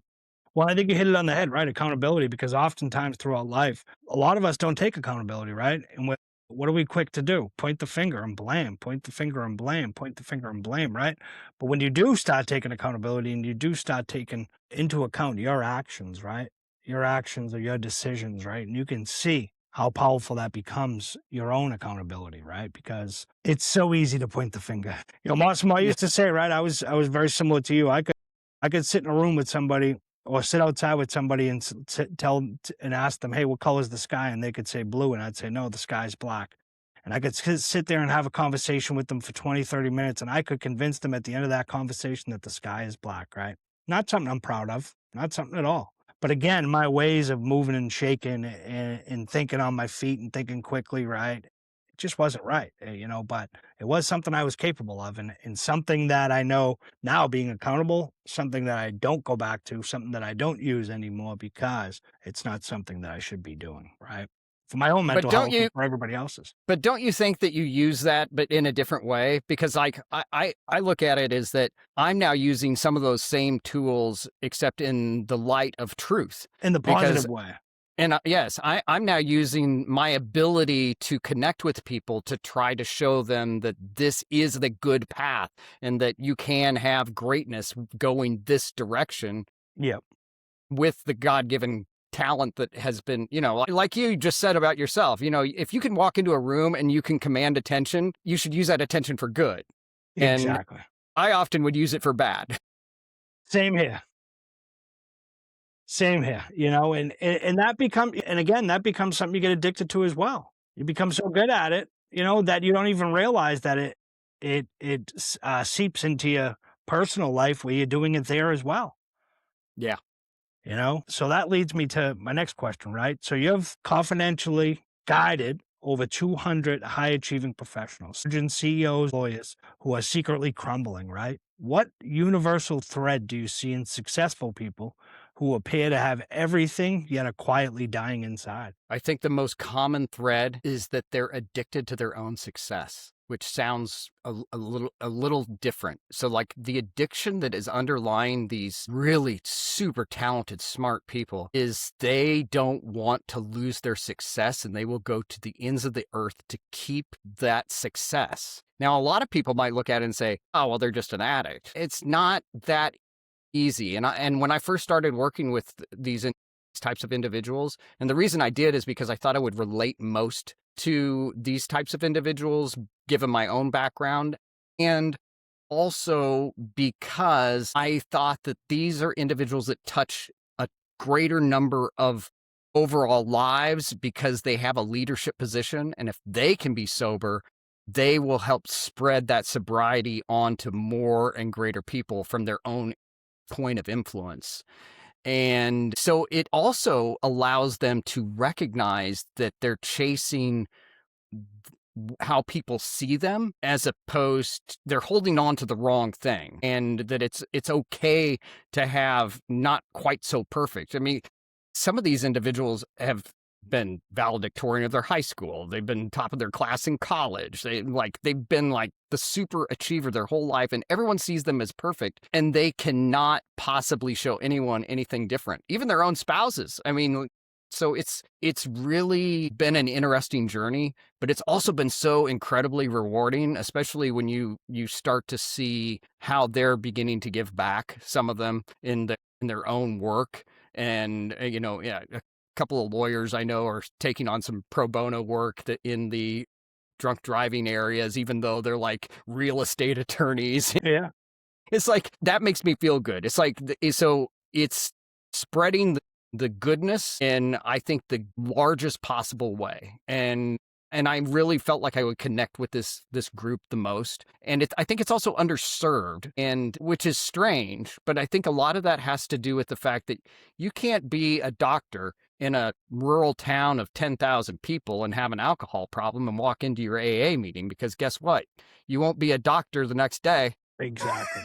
Well, I think you hit it on the head, right? Accountability, because oftentimes throughout life, a lot of us don't take accountability, right? And what are we quick to do? Point the finger and blame, point the finger and blame, point the finger and blame, right? But when you do start taking accountability and you do start taking into account your actions, right? Your actions or your decisions, right? And you can see, how powerful that becomes your own accountability, right? Because it's so easy to point the finger. Massimo, I used to say, right, I was very similar to you. I could sit in a room with somebody or sit outside with somebody and and ask them, hey, what color is the sky? And they could say blue. And I'd say, no, the sky's black. And I could sit there and have a conversation with them for 20, 30 minutes. And I could convince them at the end of that conversation that the sky is black, right? Not something I'm proud of, not something at all. But again, my ways of moving and shaking and thinking on my feet and thinking quickly, right? It just wasn't right, but it was something I was capable of, and something that I know now, being accountable, something that I don't go back to, something that I don't use anymore because it's not something that I should be doing, right? For my own mental health and for everybody else's. But don't you think that you use that, but in a different way? Because I look at it as that I'm now using some of those same tools, except in the light of truth. In the positive way. And yes, I'm now using my ability to connect with people to try to show them that this is the good path and that you can have greatness going this direction. Yep. With the God-given talent that has been, like you just said about yourself, if you can walk into a room and you can command attention, you should use that attention for good. Exactly. And I often would use it for bad. Same here. And that becomes something you get addicted to as well. You become so good at it, that you don't even realize that it seeps into your personal life where you're doing it there as well. Yeah. So that leads me to my next question, right? So you've confidentially guided over 200 high-achieving professionals, surgeons, CEOs, lawyers who are secretly crumbling, right? What universal thread do you see in successful people who appear to have everything yet are quietly dying inside? I think the most common thread is that they're addicted to their own success, which sounds a little different. So like the addiction that is underlying these really super talented, smart people is they don't want to lose their success, and they will go to the ends of the earth to keep that success. Now, a lot of people might look at it and say, oh, well, they're just an addict. It's not that easy. And when I first started working with these types of individuals, and the reason I did is because I thought I would relate most to these types of individuals, given my own background, and also because I thought that these are individuals that touch a greater number of overall lives because they have a leadership position. And if they can be sober, they will help spread that sobriety onto more and greater people from their own point of influence. And so it also allows them to recognize that they're chasing how people see them, as opposed they're holding on to the wrong thing, and that it's okay to have not quite so perfect. I mean, some of these individuals have been valedictorian of their high school. They've been top of their class in college. They've been like the super achiever their whole life, and everyone sees them as perfect, and they cannot possibly show anyone anything different, even their own spouses. I mean, so it's really been an interesting journey, but it's also been so incredibly rewarding, especially when you start to see how they're beginning to give back, some of them in their own work. And a couple of lawyers I know are taking on some pro bono work in the drunk driving areas, even though they're like real estate attorneys. Yeah. It's like, that makes me feel good. It's like, so it's spreading the goodness in, I think, the largest possible way. And I really felt like I would connect with this group the most. And I think it's also underserved, and which is strange, but I think a lot of that has to do with the fact that you can't be a doctor in a rural town of 10,000 people and have an alcohol problem and walk into your AA meeting, because guess what? You won't be a doctor the next day. Exactly.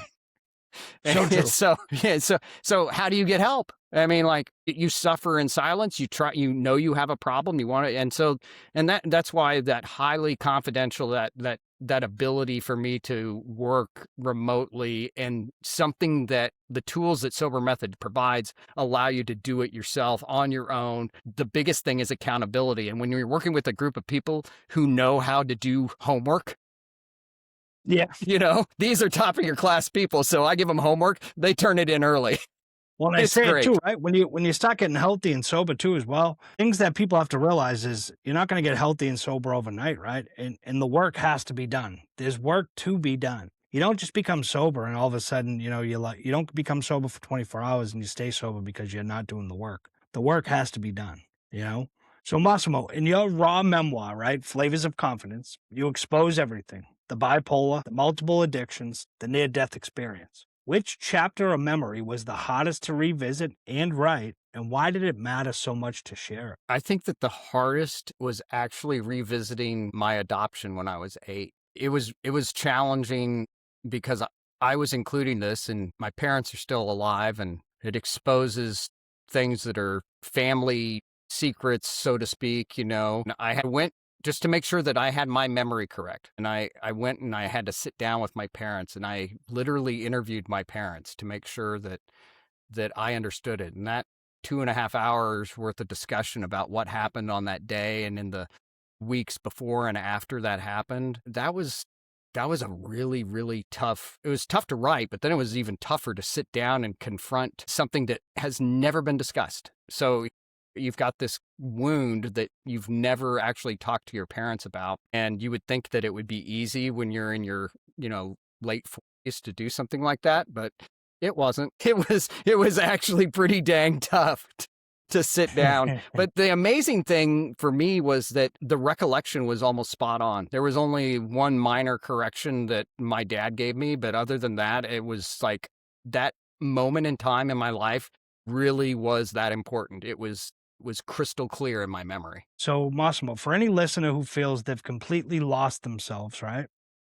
So how do you get help? I mean, like, you suffer in silence. You try, you have a problem. You want to, and that's why that highly confidential, that ability for me to work remotely, and something that the tools that Sober Method provides allow you to do it yourself on your own. The biggest thing is accountability. And when you're working with a group of people who know how to do homework, yeah, these are top of your class people. So I give them homework. They turn it in early. Well, and I It's say it great. too, right? When you start getting healthy and sober too as well, things that people have to realize is you're not going to get healthy and sober overnight, right? And the work has to be done. There's work to be done. You don't just become sober and all of a sudden, you don't become sober for 24 hours and you stay sober because you're not doing the work. The work has to be done, you know? So Massimo, in your raw memoir, right, Flavors of Confidence, you expose everything: the bipolar, the multiple addictions, the near-death experience. Which chapter or memory was the hardest to revisit and write, and why did it matter so much to share it? I think that the hardest was actually revisiting my adoption when I was 8. It was challenging because I was including this, and my parents are still alive, and it exposes things that are family secrets, so to speak. And I went just to make sure that I had my memory correct. And I went and I had to sit down with my parents, and I literally interviewed my parents to make sure that I understood it. And that 2.5 hours worth of discussion about what happened on that day and in the weeks before and after that happened, that was a really, really tough. It was tough to write, but then it was even tougher to sit down and confront something that has never been discussed. So you've got this wound that you've never actually talked to your parents about. And you would think that it would be easy when you're in your, late 40s to do something like that, but it wasn't. It was actually pretty dang tough to sit down. But the amazing thing for me was that the recollection was almost spot on. There was only one minor correction that my dad gave me, but other than that, it was like that moment in time in my life really was that important. It was crystal clear in my memory. So, Massimo, for any listener who feels they've completely lost themselves, right?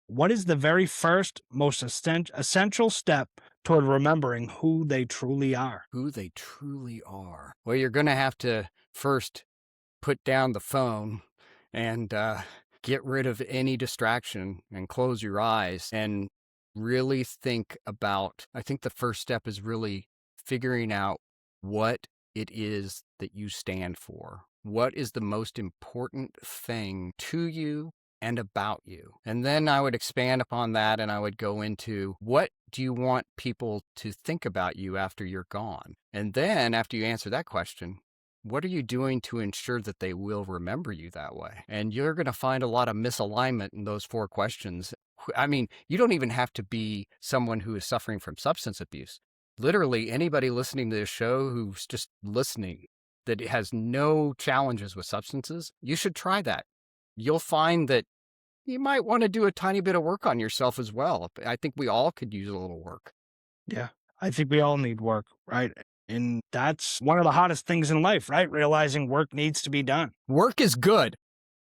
What is the very first, most essential step toward remembering who they truly are? Who they truly are. Well, you're going to have to first put down the phone and get rid of any distraction and close your eyes and really think about, I think the first step is really figuring out what it is that you stand for. What is the most important thing to you and about you? And then I would expand upon that and I would go into, what do you want people to think about you after you're gone? And then after you answer that question, what are you doing to ensure that they will remember you that way? And you're going to find a lot of misalignment in those 4 questions. I mean, you don't even have to be someone who is suffering from substance abuse. Literally anybody listening to this show who's just listening that has no challenges with substances, you should try that. You'll find that you might want to do a tiny bit of work on yourself as well. I think we all could use a little work. Yeah, I think we all need work, right? And that's one of the hottest things in life, right? Realizing work needs to be done. Work is good.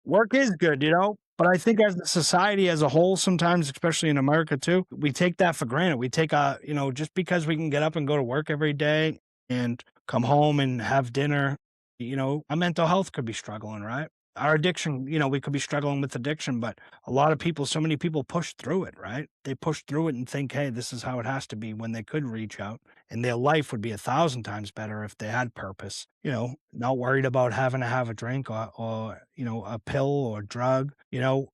Work is good, but I think as a society as a whole, sometimes, especially in America too, we take that for granted. We take just because we can get up and go to work every day and come home and have dinner, our mental health could be struggling, right? Our addiction, we could be struggling with addiction, but so many people push through it, right? They push through it and think, hey, this is how it has to be, when they could reach out and their life would be 1,000 times better if they had purpose, not worried about having to have a drink or a pill or drug.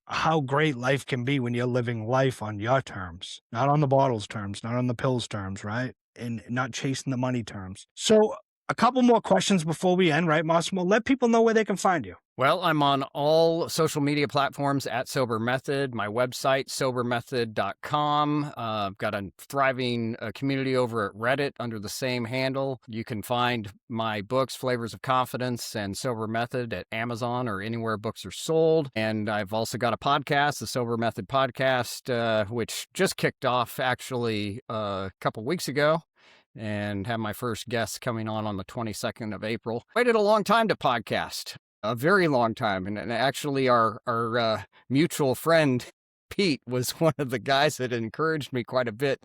How great life can be when you're living life on your terms, not on the bottle's terms, not on the pill's terms, right? And not chasing the money terms. So a couple more questions before we end, right, Massimo? Let people know where they can find you. Well, I'm on all social media platforms at Sober Method. My website, sobermethod.com. I've got a thriving community over at Reddit under the same handle. You can find my books, Flavors of Confidence and Sober Method, at Amazon or anywhere books are sold. And I've also got a podcast, the Sober Method Podcast, which just kicked off actually a couple weeks ago, and have my first guest coming on the 22nd of April. Waited a long time to podcast. A very long time. And actually our mutual friend, Pete, was one of the guys that encouraged me quite a bit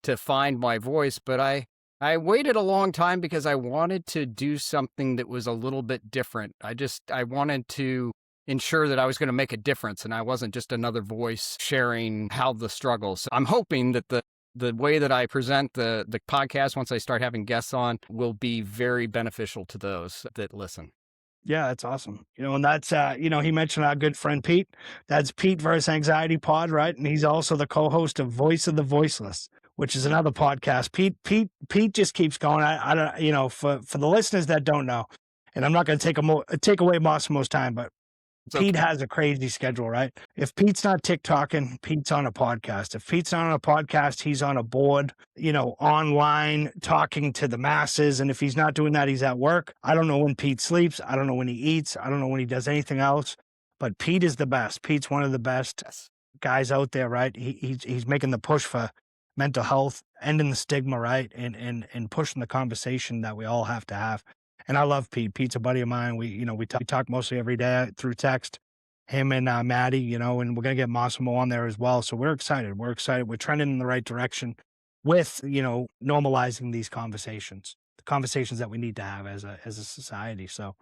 to find my voice. But I waited a long time because I wanted to do something that was a little bit different. I wanted to ensure that I was going to make a difference and I wasn't just another voice sharing how the struggles. I'm hoping that the way that I present the podcast, once I start having guests on, will be very beneficial to those that listen. Yeah, that's awesome. And that's, he mentioned our good friend Pete. That's Pete versus Anxiety Pod, right? And he's also the co-host of Voice of the Voiceless, which is another podcast. Pete just keeps going. I don't, for the listeners that don't know, and I'm not going to take away Massimo's time, but Pete has a crazy schedule, right? If Pete's not TikToking, Pete's on a podcast. If Pete's not on a podcast, he's on a board, online talking to the masses. And if he's not doing that, he's at work. I don't know when Pete sleeps. I don't know when he eats. I don't know when he does anything else. But Pete is the best. Pete's one of the best guys out there, right? He's making the push for mental health, ending the stigma, right? And pushing the conversation that we all have to have. And I love Pete. Pete's a buddy of mine. We talk mostly every day through text, him and Maddie, and we're going to get Massimo on there as well. So we're excited. We're trending in the right direction with, normalizing these conversations, the conversations that we need to have as a society. So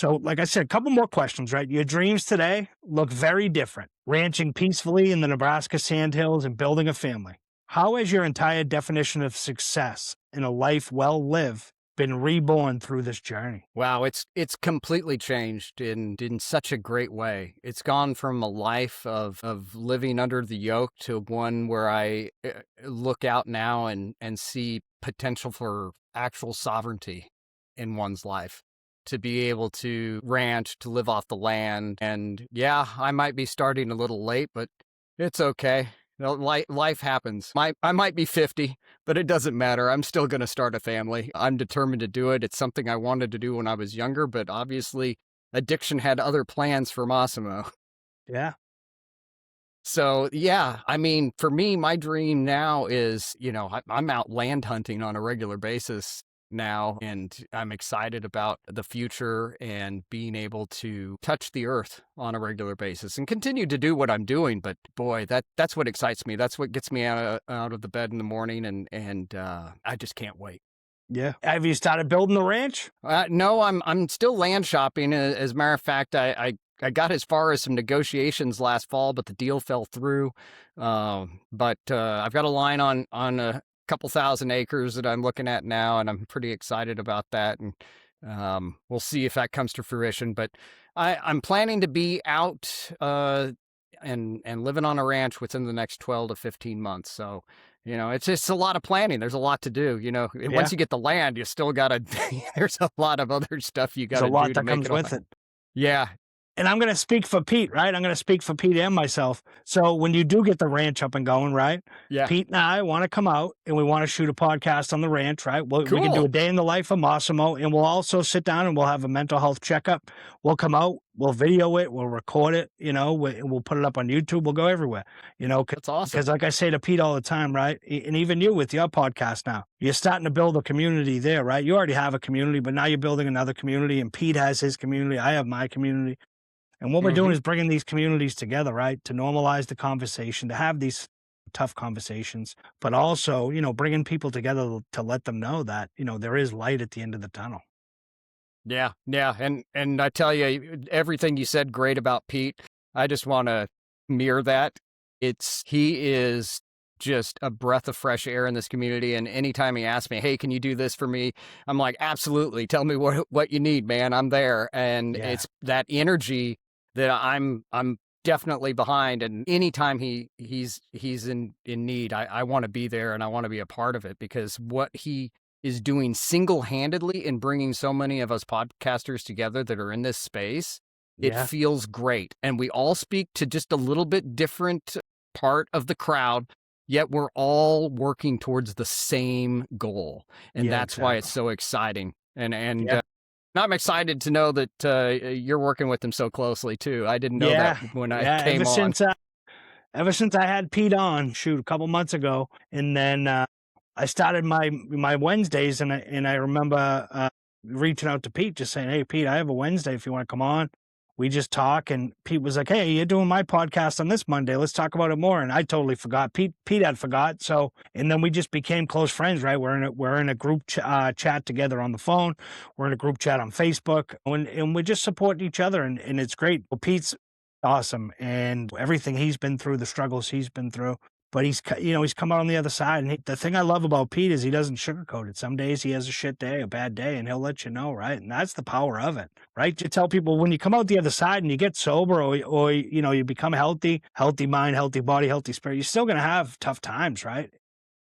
like I said, a couple more questions, right? Your dreams today look very different. Ranching peacefully in the Nebraska sandhills and building a family. How has your entire definition of success in a life well lived been reborn through this journey? Wow, it's completely changed in such a great way. It's gone from a life of living under the yoke to one where I look out now and see potential for actual sovereignty in one's life. To be able to ranch, to live off the land. And yeah, I might be starting a little late, but it's okay. Life happens. I might be 50, but it doesn't matter. I'm still going to start a family. I'm determined to do it. It's something I wanted to do when I was younger, but obviously addiction had other plans for Massimo. Yeah. So, yeah, I mean, for me, my dream now is, I'm out land hunting on a regular basis now, and I'm excited about the future and being able to touch the earth on a regular basis and continue to do what I'm doing. But boy, that's what excites me. That's what gets me out of the bed in the morning, and I just can't wait. Yeah. Have you started building the ranch? No, I'm still land shopping. As a matter of fact, I got as far as some negotiations last fall, but the deal fell through. But I've got a line on a couple thousand acres that I'm looking at now, and I'm pretty excited about that. And we'll see if that comes to fruition. But I'm planning to be out and living on a ranch within the next 12 to 15 months. So, it's just a lot of planning. There's a lot to do. Once you get the land, you still got to. There's a lot of other stuff you got to do. There's a lot to that make comes with it. Yeah. And I'm going to speak for Pete, right? I'm going to speak for Pete and myself. So when you do get the ranch up and going, right? Yeah. Pete and I want to come out and we want to shoot a podcast on the ranch, right? We can do Cool. a day in the life of Massimo, and we'll also sit down and we'll have a mental health checkup. We'll come out, we'll video it, we'll record it, we'll put it up on YouTube. We'll go everywhere, That's awesome. Because like I say to Pete all the time, right? And even you with your podcast now, you're starting to build a community there, right? You already have a community, but now you're building another community, and Pete has his community. I have my community. And what we're doing is bringing these communities together, right? To normalize the conversation, to have these tough conversations, but also, bringing people together to let them know that, there is light at the end of the tunnel. Yeah. And I tell you, everything you said great about Pete, I just want to mirror that. He is just a breath of fresh air in this community. And anytime he asks me, hey, can you do this for me? I'm like, absolutely. Tell me what you need, man. I'm there. And it's that energy that I'm definitely behind. And anytime he's in need, I want to be there and I want to be a part of it, because what he is doing single-handedly in bringing so many of us podcasters together that are in this space, it feels great. And we all speak to just a little bit different part of the crowd, yet we're all working towards the same goal. And that's why it's so exciting. And I'm excited to know that you're working with them so closely too. I didn't know that when I came on. Ever since I had Pete on, a couple months ago, and then I started my Wednesdays, and I remember reaching out to Pete, just saying, "Hey, Pete, I have a Wednesday if you want to come on." We just talk, and Pete was like, "Hey, you're doing my podcast on this Monday. Let's talk about it more." And I totally forgot. Pete had forgot. So, and then we just became close friends, right? We're in a group chat together on the phone. We're in a group chat on Facebook, and we just support each other, and it's great. Well, Pete's awesome, and everything he's been through, the struggles he's been through. But he's come out on the other side. And the thing I love about Pete is he doesn't sugarcoat it. Some days he has a shit day, a bad day, and he'll let you know, right? And that's the power of it, right? You tell people when you come out the other side and you get sober or you become healthy mind, healthy body, healthy spirit, you're still going to have tough times, right?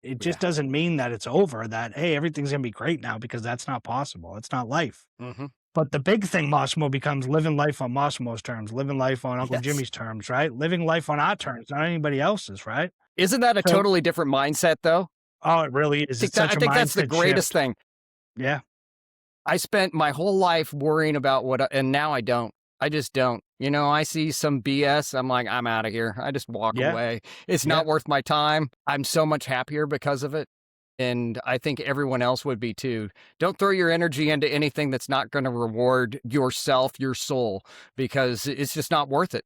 it just doesn't mean that it's over, that, hey, everything's going to be great now, because that's not possible. It's not life. Mm-hmm. But the big thing, Massimo, becomes living life on Massimo's terms, living life on Uncle Yes. Jimmy's terms, right? Living life on our terms, not anybody else's, right? Isn't that a So- totally different mindset, though? Oh, it really is. It's I such a think that's the mindset greatest shift. thing. Yeah. I spent my whole life worrying about and now I don't. I just don't. You know, I see some BS. I'm like, I'm out of here. I just walk Yeah. away. It's Yeah. not worth my time. I'm so much happier because of it. And I think everyone else would be too. Don't throw your energy into anything that's not going to reward yourself, your soul, because it's just not worth it.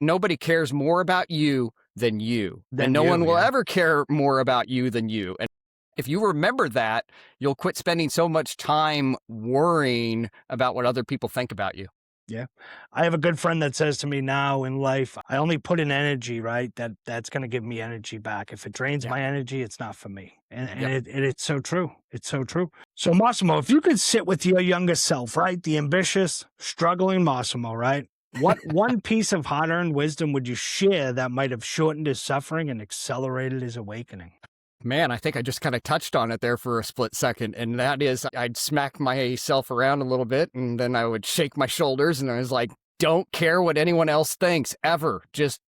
Nobody cares more about you than you. Than And no you, one will yeah. ever care more about you than you. And if you remember that, you'll quit spending so much time worrying about what other people think about you. Yeah. I have a good friend that says to me now in life, I only put in energy, right? That's going to give me energy back. If it drains Yeah. my energy, it's not for me. And Yep. it's so true. It's so true. So Massimo, if you could sit with your younger self, right? The ambitious, struggling Massimo, right? What one piece of hard-earned wisdom would you share that might have shortened his suffering and accelerated his awakening? Man, I think I just kind of touched on it there for a split second. And that is, I'd smack myself around a little bit and then I would shake my shoulders and I was like, don't care what anyone else thinks ever. Just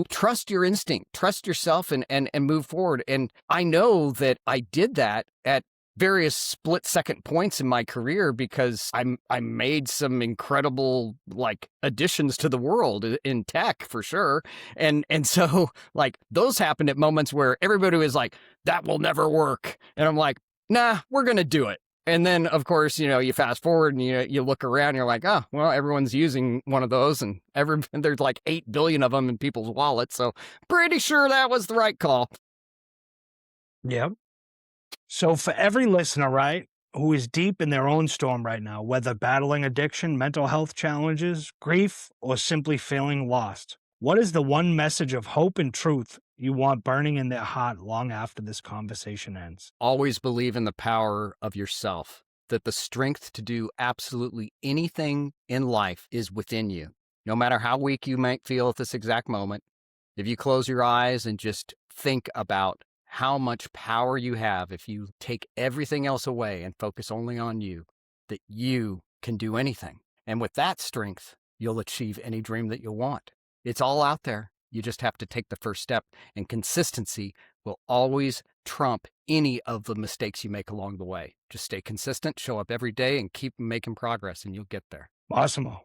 trust your instinct, trust yourself and move forward. And I know that I did that at various split second points in my career because I made some incredible like additions to the world in tech for sure. And so like those happened at moments where everybody was like, that will never work. And I'm like, nah, we're going to do it. And then of course, you know, you fast forward and you look around and you're like, oh, well, everyone's using one of those and there's like 8 billion of them in people's wallets. So pretty sure that was the right call. Yep. So for every listener, right, who is deep in their own storm right now, whether battling addiction, mental health challenges, grief, or simply feeling lost, what is the one message of hope and truth you want burning in their heart long after this conversation ends? Always believe in the power of yourself, that the strength to do absolutely anything in life is within you. No matter how weak you might feel at this exact moment, if you close your eyes and just think about how much power you have if you take everything else away and focus only on you, that you can do anything. And with that strength, you'll achieve any dream that you want. It's all out there. You just have to take the first step, and consistency will always trump any of the mistakes you make along the way. Just stay consistent, show up every day, and keep making progress, and you'll get there. Massimo,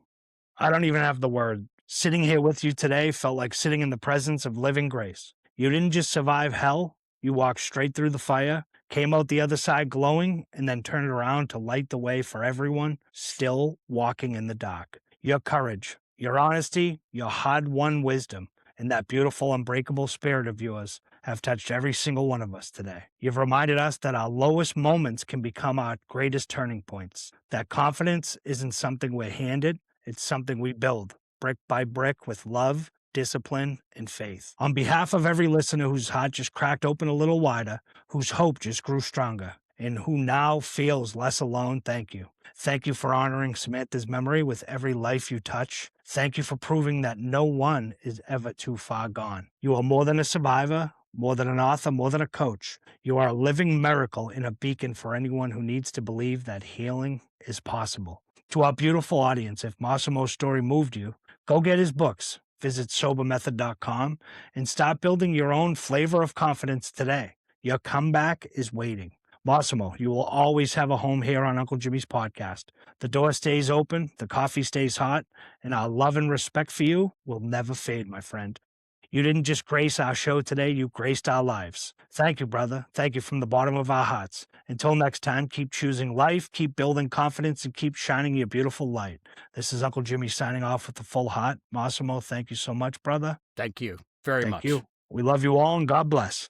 I don't even have the word. Sitting here with you today felt like sitting in the presence of living grace. You didn't just survive hell. You walked straight through the fire, came out the other side glowing, and then turned around to light the way for everyone still walking in the dark. Your courage, your honesty, your hard-won wisdom, and that beautiful, unbreakable spirit of yours have touched every single one of us today. You've reminded us that our lowest moments can become our greatest turning points. That confidence isn't something we're handed, it's something we build, brick by brick, with love, discipline, and faith. On behalf of every listener whose heart just cracked open a little wider, whose hope just grew stronger, and who now feels less alone, thank you. Thank you for honoring Samantha's memory with every life you touch. Thank you for proving that no one is ever too far gone. You are more than a survivor, more than an author, more than a coach. You are a living miracle and a beacon for anyone who needs to believe that healing is possible. To our beautiful audience, if Massimo's story moved you, go get his books. Visit sobermethod.com and start building your own flavor of confidence today. Your comeback is waiting. Massimo, you will always have a home here on Uncle Jimmy's podcast. The door stays open, the coffee stays hot, and our love and respect for you will never fade, my friend. You didn't just grace our show today, you graced our lives. Thank you, brother. Thank you from the bottom of our hearts. Until next time, keep choosing life, keep building confidence, and keep shining your beautiful light. This is Uncle Jimmy signing off with a full heart. Massimo, thank you so much, brother. Thank you very much. Thank you. We love you all, and God bless.